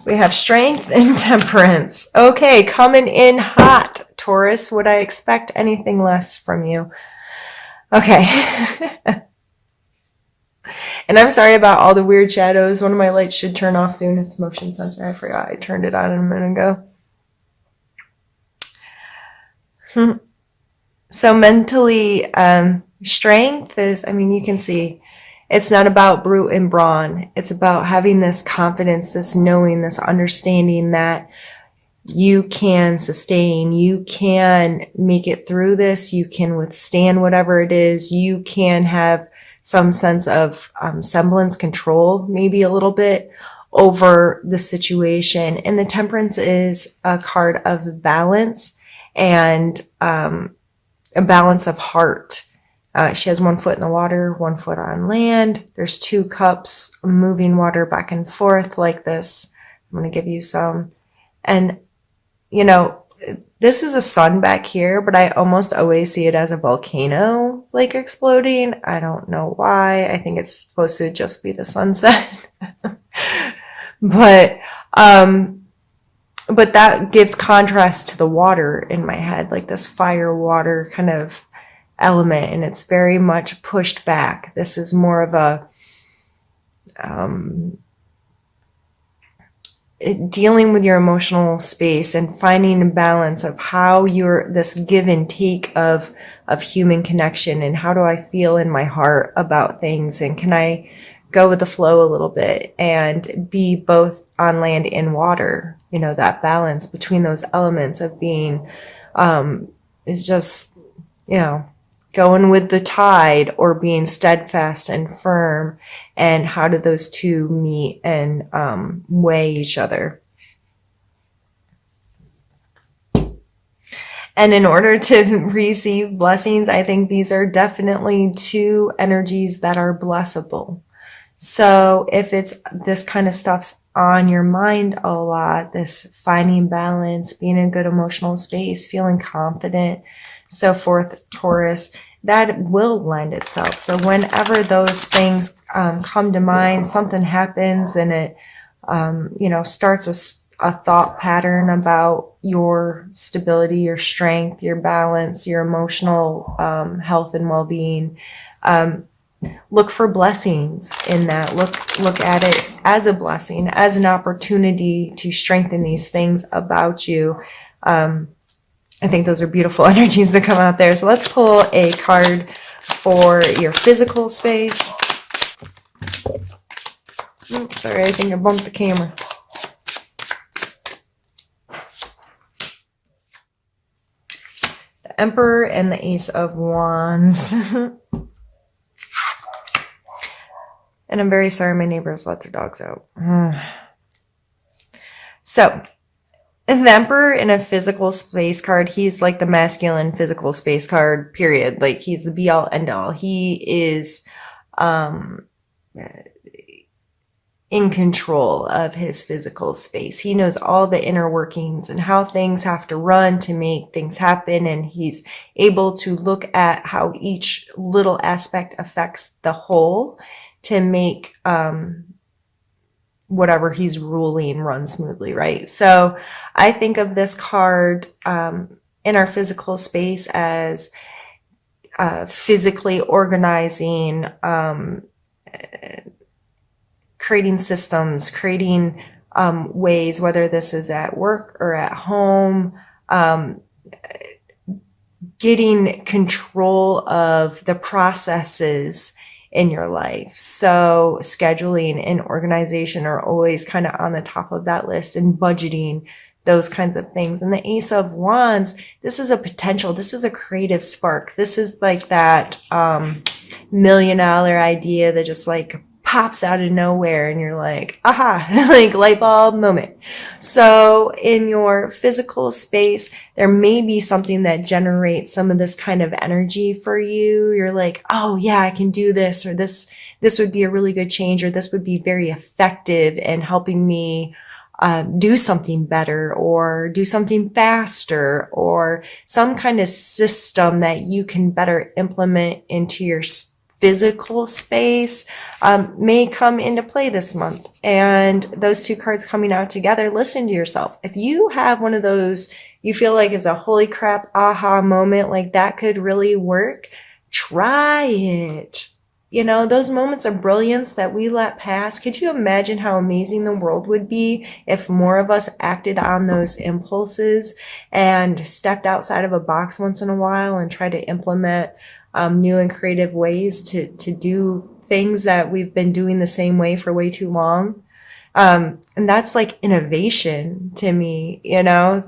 We have strength and temperance. Okay, coming in hot, Taurus. Would I expect anything less from you? Okay. And I'm sorry about all the weird shadows. One of my lights should turn off soon. It's motion sensor. I forgot I turned it on a minute ago. So mentally, strength is, I mean, you can see it's not about brute and brawn. It's about having this confidence, this knowing, this understanding that you can sustain, you can make it through this, you can withstand whatever it is, you can have some sense of semblance control, maybe a little bit over the situation. And the temperance is a card of balance and a balance of heart. She has 1 foot in the water, 1 foot on land. There's 2 cups moving water back and forth like this. I'm going to give you some. And, you know, this is a sun back here, but I almost always see it as a volcano like exploding. I don't know why. I think it's supposed to just be the sunset. But that gives contrast to the water in my head, like this fire water kind of element, and it's very much pushed back. This is more of a dealing with your emotional space and finding a balance of how you're this give and take of human connection, and how do I feel in my heart about things, and can I go with the flow a little bit and be both on land and water, you know, that balance between those elements of being is just, you know, going with the tide or being steadfast and firm, and how do those two meet and weigh each other. And in order to receive blessings, I think these are definitely 2 energies that are blessable. So if it's this kind of stuff's on your mind a lot, this finding balance, being in a good emotional space, feeling confident, so forth, Taurus, that will lend itself. So whenever those things come to mind, something happens and it, starts a thought pattern about your stability, your strength, your balance, your emotional health and well-being. Look for blessings in that. Look at it as a blessing, as an opportunity to strengthen these things about you. I think those are beautiful energies that come out there. So let's pull a card for your physical space. Oops, sorry, I think I bumped the camera. The Emperor and the Ace of Wands. And I'm very sorry my neighbors let their dogs out. So, the Emperor in a physical space card, he's like the masculine physical space card, period. Like, he's the be-all, end-all. He is in control of his physical space. He knows all the inner workings and how things have to run to make things happen, and he's able to look at how each little aspect affects the whole to make whatever he's ruling run smoothly, right? So I think of this card in our physical space as physically organizing, creating systems, creating ways, whether this is at work or at home, getting control of the processes in your life. So scheduling and organization are always kind of on the top of that list, and budgeting, those kinds of things. And the Ace of Wands, this is a potential, this is a creative spark. This is like that $1 million idea that just like pops out of nowhere and you're like, aha, like light bulb moment. So in your physical space, there may be something that generates some of this kind of energy for you. You're like, oh yeah, I can do this, or this would be a really good change, or this would be very effective in helping me do something better, or do something faster, or some kind of system that you can better implement into your physical space may come into play this month. And those two cards coming out together, listen to yourself. If you have one of those you feel like is a holy crap aha moment, like that could really work, try it. You know, those moments of brilliance that we let pass, could you imagine how amazing the world would be if more of us acted on those impulses and stepped outside of a box once in a while and tried to implement new and creative ways to do things that we've been doing the same way for way too long? And that's like innovation to me, you know,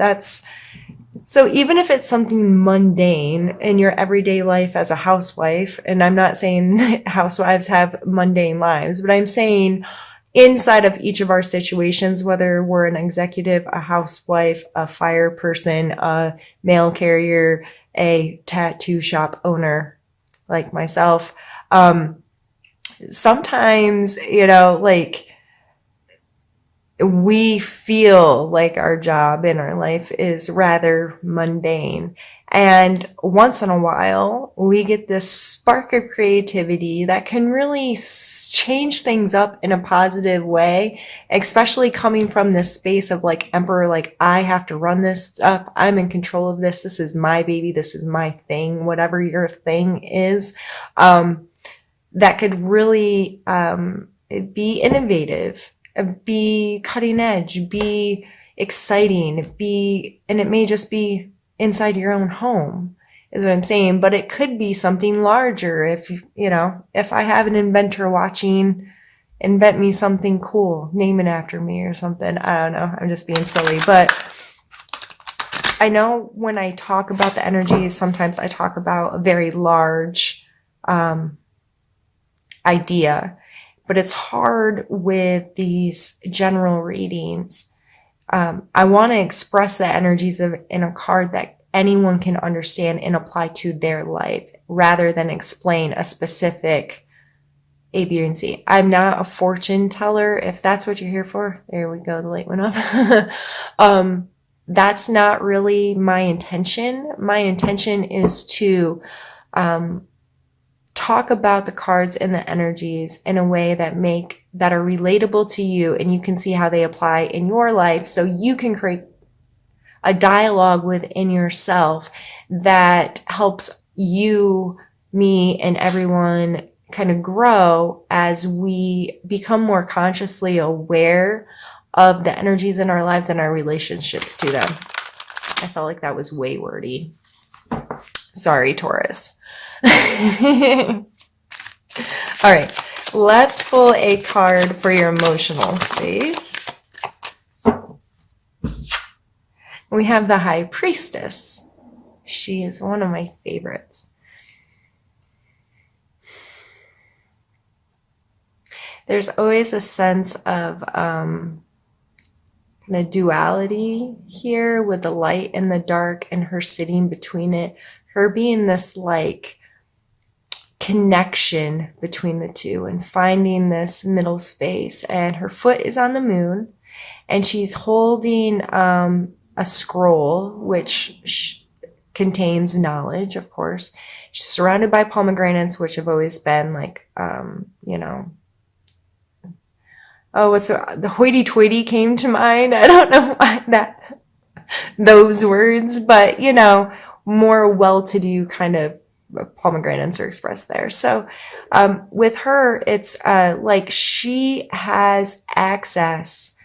so even if it's something mundane in your everyday life as a housewife, and I'm not saying housewives have mundane lives, but I'm saying inside of each of our situations, whether we're an executive, a housewife, a fire person, a mail carrier, a tattoo shop owner like myself, sometimes, you know, like, we feel like our job in our life is rather mundane. And once in a while, we get this spark of creativity that can really change things up in a positive way, especially coming from this space of like emperor, like I have to run this stuff. I'm in control of this. This is my baby. This is my thing, whatever your thing is. That could really be innovative, be cutting edge, be exciting, and it may just be inside your own home, is what I'm saying. But it could be something larger. If, you know, if I have an inventor watching, invent me something cool, name it after me or something. I don't know. I'm just being silly. But I know when I talk about the energies, sometimes I talk about a very large idea. But it's hard with these general readings. I want to express the energies in a card that anyone can understand and apply to their life rather than explain a specific A, B, and C. I'm not a fortune teller. If that's what you're here for, there we go. The light went up. That's not really my intention. My intention is to talk about the cards and the energies in a way that are relatable to you, and you can see how they apply in your life, so you can create a dialogue within yourself that helps you, me, and everyone kind of grow as we become more consciously aware of the energies in our lives and our relationships to them. I felt like that was way wordy. Sorry, Taurus. All right, let's pull a card for your emotional space. We have the High Priestess. She is one of my favorites. There's always a sense of kind of duality here with the light and the dark and her sitting between it. Her being this like connection between the two and finding this middle space. And her foot is on the moon and she's holding a scroll which contains knowledge, of course. She's surrounded by pomegranates, which have always been like, you know, oh, the hoity-toity came to mind. I don't know why those words, but you know, more well-to-do kind of pomegranates are expressed there. So with her, it's like she has access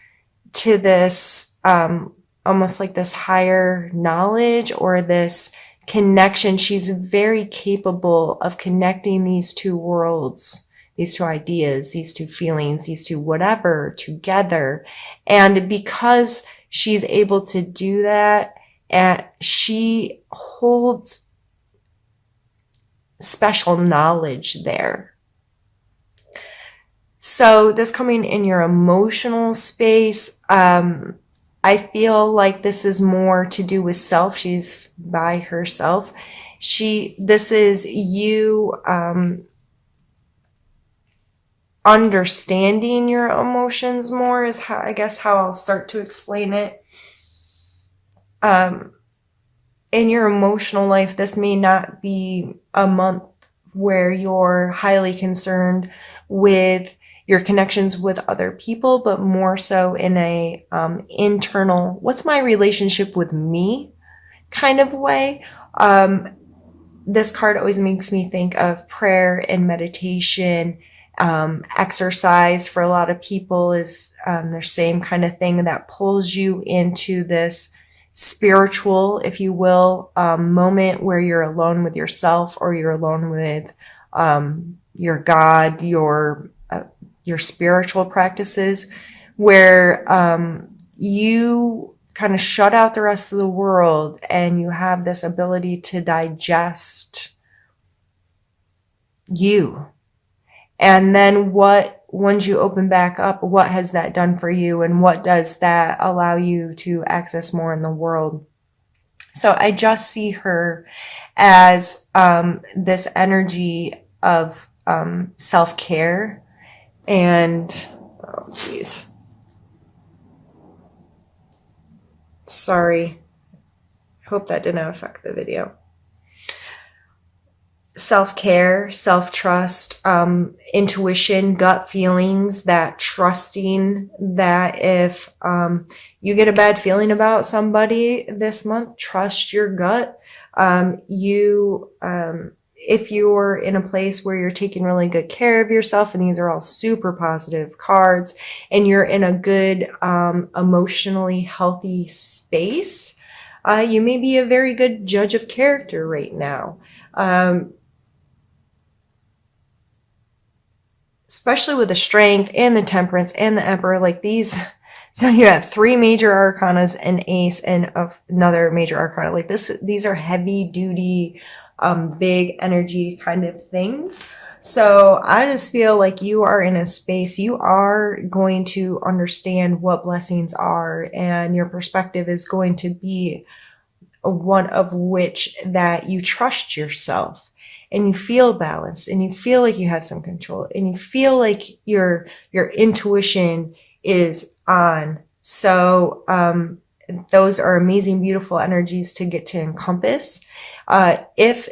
to this almost like this higher knowledge or this connection. She's very capable of connecting these two worlds, these two ideas, these two feelings, these two whatever together. And because she's able to do that, she holds special knowledge there. So this coming in your emotional space, I feel like this is more to do with self. She's by herself. This is you understanding your emotions more is how, I guess, how I'll start to explain it. In your emotional life, this may not be a month where you're highly concerned with your connections with other people, but more so in a internal, what's my relationship with me kind of way. This card always makes me think of prayer and meditation. Exercise for a lot of people is the same kind of thing that pulls you into this spiritual, if you will, moment where you're alone with yourself, or you're alone with your God, your spiritual practices, where you kind of shut out the rest of the world and you have this ability to digest you. And then once you open back up, what has that done for you, and what does that allow you to access more in the world? So I just see her as this energy of self-care and, oh geez, sorry, hope that didn't affect the video. Self-care, self-trust, intuition, gut feelings, that trusting that if you get a bad feeling about somebody this month, trust your gut. If you're in a place where you're taking really good care of yourself, and these are all super positive cards, and you're in a good, emotionally healthy space, you may be a very good judge of character right now. Especially with the Strength and the Temperance and the Emperor, like these. So you have 3 major arcanas, an ace, and another major arcana. Like these are heavy duty, big energy kind of things. So I just feel like you are in a space, you are going to understand what blessings are, and your perspective is going to be one of which that you trust yourself, and you feel balanced, and you feel like you have some control, and you feel like your intuition is on. So those are amazing, beautiful energies to get to encompass. If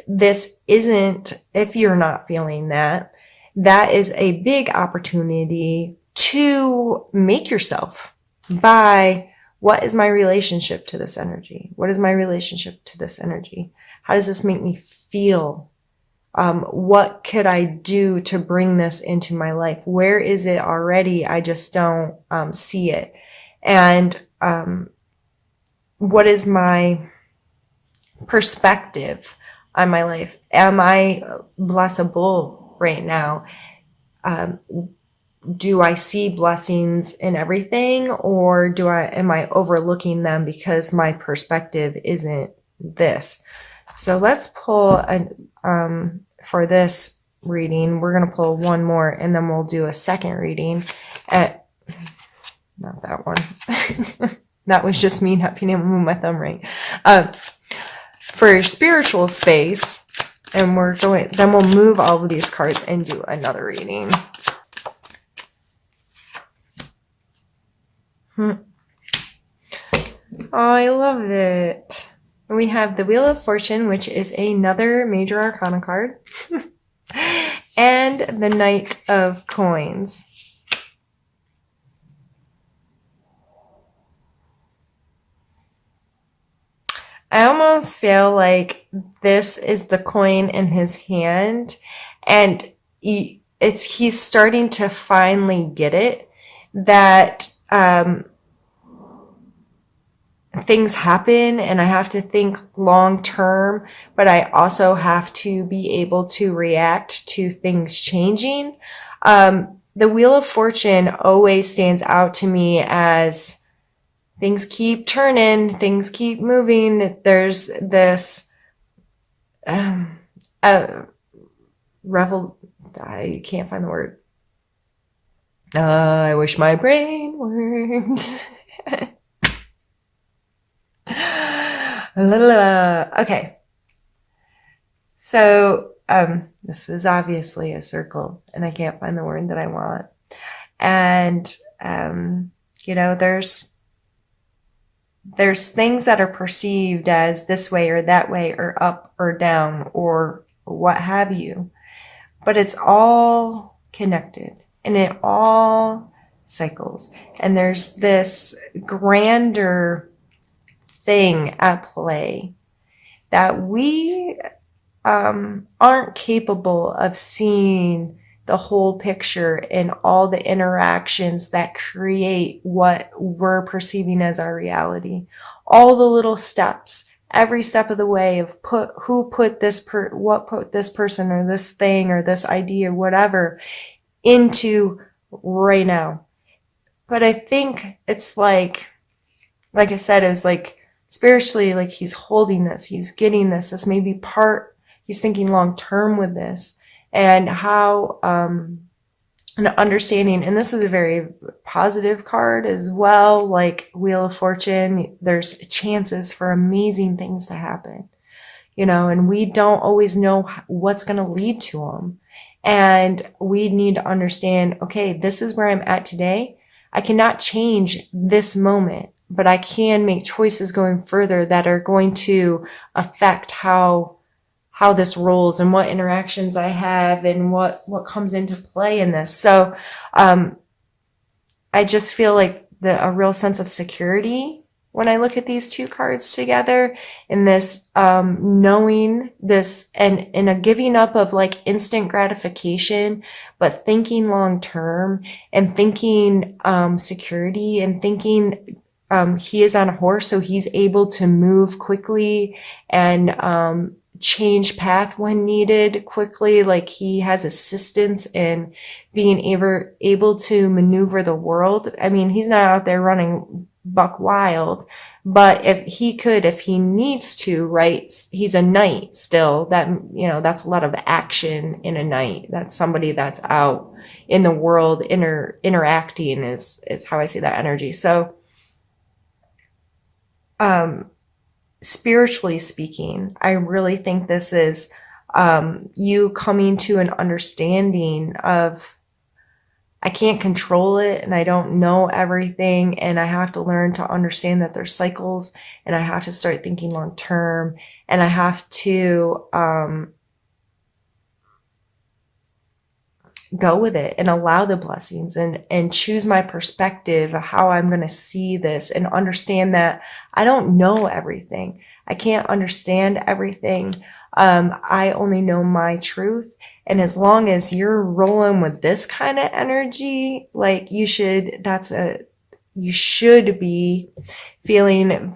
you're not feeling that, that is a big opportunity to make yourself by, what is my relationship to this energy? What is my relationship to this energy? How does this make me feel? What could I do to bring this into my life? Where is it already? I just don't see it. And what is my perspective on my life? Am I blessable right now? Do I see blessings in everything, or am I overlooking them because my perspective isn't this? So let's pull for this reading, we're going to pull one more, and then we'll do a second reading at, not that one. That was just me not being able to move my thumb right. For your spiritual space, and then we'll move all of these cards and do another reading. Oh, I love it. We have the Wheel of Fortune, which is another major arcana card, and the Knight of Coins. I almost feel like this is the coin in his hand, and he's starting to finally get it, that things happen and I have to think long term, but I also have to be able to react to things changing. The Wheel of Fortune always stands out to me as things keep turning, things keep moving. There's this I can't find the word. I wish my brain worked. Okay. So, this is obviously a circle, and I can't find the word that I want. And, there's things that are perceived as this way or that way or up or down or what have you. but it's all connected and it all cycles. And there's this grander thing at play that we aren't capable of seeing the whole picture and all the interactions that create what we're perceiving as our reality. All the little steps, every step of the way of what put this person or this thing or this idea, whatever, into right now. But I think it's like I said, it was like spiritually, like he's holding this, he's getting this may be part, he's thinking long term with this, and how an understanding, and this is a very positive card as well, like Wheel of Fortune, there's chances for amazing things to happen, and we don't always know what's going to lead to them. And we need to understand, okay, this is where I'm at today. I cannot change this moment, but I can make choices going further that are going to affect how this rolls and what interactions I have and what comes into play in this. So I just feel like a real sense of security when I look at these two cards together, in this knowing this and in a giving up of like instant gratification, but thinking long term and thinking security and thinking he is on a horse, so he's able to move quickly and change path when needed quickly. Like he has assistance in being able to maneuver the world. I mean, he's not out there running buck wild, but if he needs to, right? He's a knight still. That, that's a lot of action in a knight. That's somebody that's out in the world interacting is how I see that energy. So spiritually speaking, I really think this is you coming to an understanding of, I can't control it and I don't know everything, and I have to learn to understand that there's cycles, and I have to start thinking long term, and I have to go with it and allow the blessings and choose my perspective of how I'm going to see this, and understand that I don't know everything. I can't understand everything. I only know my truth. And as long as you're rolling with this kind of energy, like you should be feeling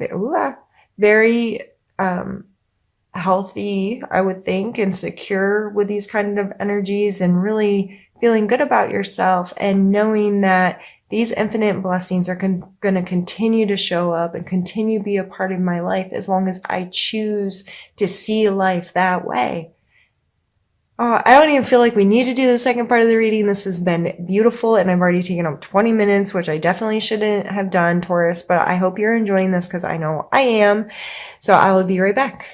very healthy, I would think, and secure with these kind of energies, and really feeling good about yourself, and knowing that these infinite blessings are going to continue to show up and continue to be a part of my life as long as I choose to see life that way. I don't even feel like we need to do the second part of the reading. This has been beautiful, and I've already taken up 20 minutes, which I definitely shouldn't have done, Taurus, but I hope you're enjoying this because I know I am. So I will be right back.